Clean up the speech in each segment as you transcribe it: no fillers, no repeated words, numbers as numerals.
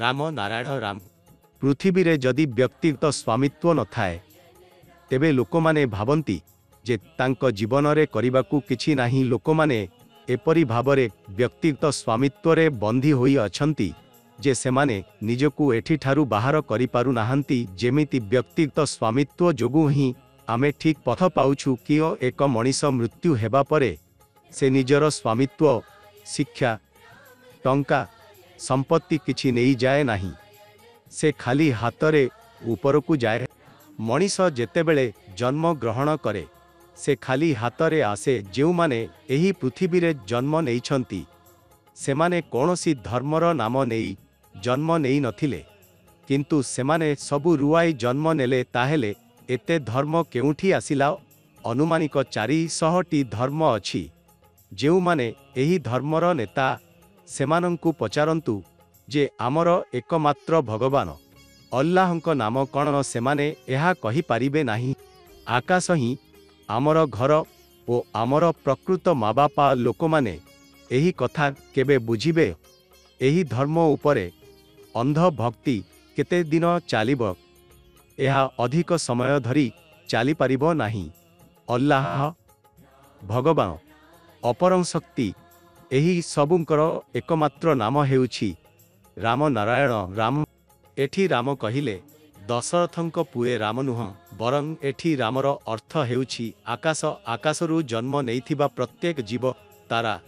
राम नारायण राम पृथ्वी रे जदि व्यक्तिगत स्वामित्व न थाए तेबे लोकमाने भावंती जे तांको जीवन रे करिबाकू किछि नाही। लोकमाने एपरि भावरे व्यक्तिगत स्वामित्व रे बंधी होई अछंती जे सेमाने निजकू एठी ठारू बाहर करि पारु नाहंती। जेमिति व्यक्तिगत स्वामित्व जोगु ही आमे ठीक पथ पाउछु कि एक मनीष मृत्यु हेबा परे से निजर स्वामित्व शिक्षा टंका संपत्ति किछि नेई जाए नाही, से खाली हातरे ऊपरकू जाए। मनीष जेतेबेले जन्म ग्रहण करे से खाली हातरे आसे। जेउ माने एही पृथ्वी रे जन्म नेइछंती सेमाने कोनोसी धर्मर नाम नेई जन्म नेई नथिले, किंतु सेमाने सबु रुआई जन्म नेले। ताहेले एते धर्म केउठी आसिला? अनुमानिक 400टी धर्म अछि। जेउ माने एही धर्मर नेता सेमानंकु पचारंतु जे आमर एकमात्र भगवान अल्लाहंको नाम कण, सेमाने एहा कहि पारिबे नाही। आकाश ही आमर घर ओ आमर प्रकृत माँ बापा। लोकमाने एही कथा केबे बुझिबे? एही धर्म उपरे अंध भक्ति केते दिन चालिब? एहा अधिक समय धरी चाली पारिब नाही। अल्लाह भगवान अपरं शक्ति एही सबुंकर एकमात्र नाम हेउछि राम नारायण राम। एठी राम कहिले दशरथंक पुए राम नुह, बरं एठी रामर अर्थ हेउछि आकाश। आकाशरु जन्म नेइथिबा प्रत्येक जीव, तारा,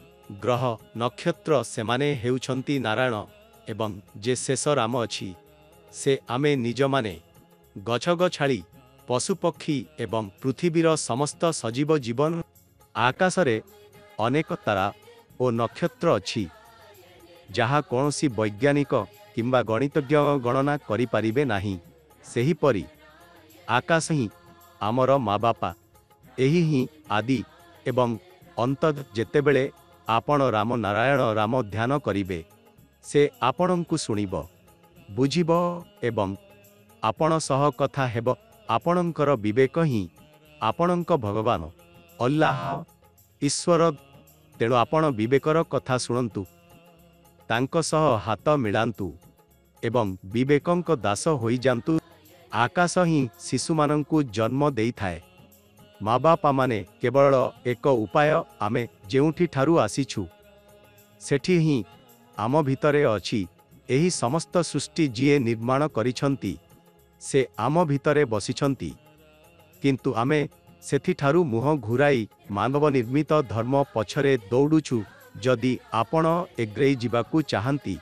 ग्रह, नक्षत्र सेमाने हेउछंती नारायण। एवं जे शेष राम अछि से आमे निज माने गछगछाड़ी पशुपक्षी एवं पृथ्वीर समस्त सजीव जीवन। आकाशरे अनेक तारा ओ नक्षत्र अछि जहा कोनोसी वैज्ञानिक किंबा गणितज्ञ गणना करि पारिबे नाही। सेहीपरि आकाश ही आमर माँ बापा, एही ही आदि एवं अंत। जेतेबेले आपण राम नारायण राम ध्यान करिबे से आपणंकु सुनिब, बुझिब एवं आपण सह कथा हेब। आपणंकर विवेक ही आपणंक भगवान अल्लाह ईश्वर। तेणु आपण विवेकर कथा शुणंतु, तांको सह हाथ मिलांतु एवं विवेकंक दास होई जांतु। आकाश ही शिशुमानंकु जन्म देई थाए। माँ बापा माने केवल एक उपाय। आमे जेउठी ठारू आसीछु सेठी ही आम भितरे अछि। एही समस्त सृष्टि जिए निर्माण करिछंती से आम भितरे बसिछंती, किंतु आमे सेठी ठारू मुह घुराई मानव निर्मित धर्म पछरे दौड़ुछु। जदि आपण एग्रेई जिबाकू चाहंती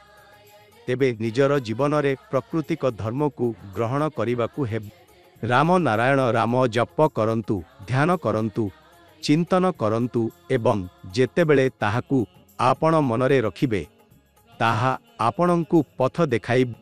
तेबे निजर जीवन रे प्राकृतिक धर्म को ग्रहण करिबाकू हेब। राम नारायण राम जप करंतु, ध्यान करंतु, चिंतन करंतु एवं जेतेबेले ताहाकू आपण मनरे रखिबे ताहा आपणंकु पथ देखाइब।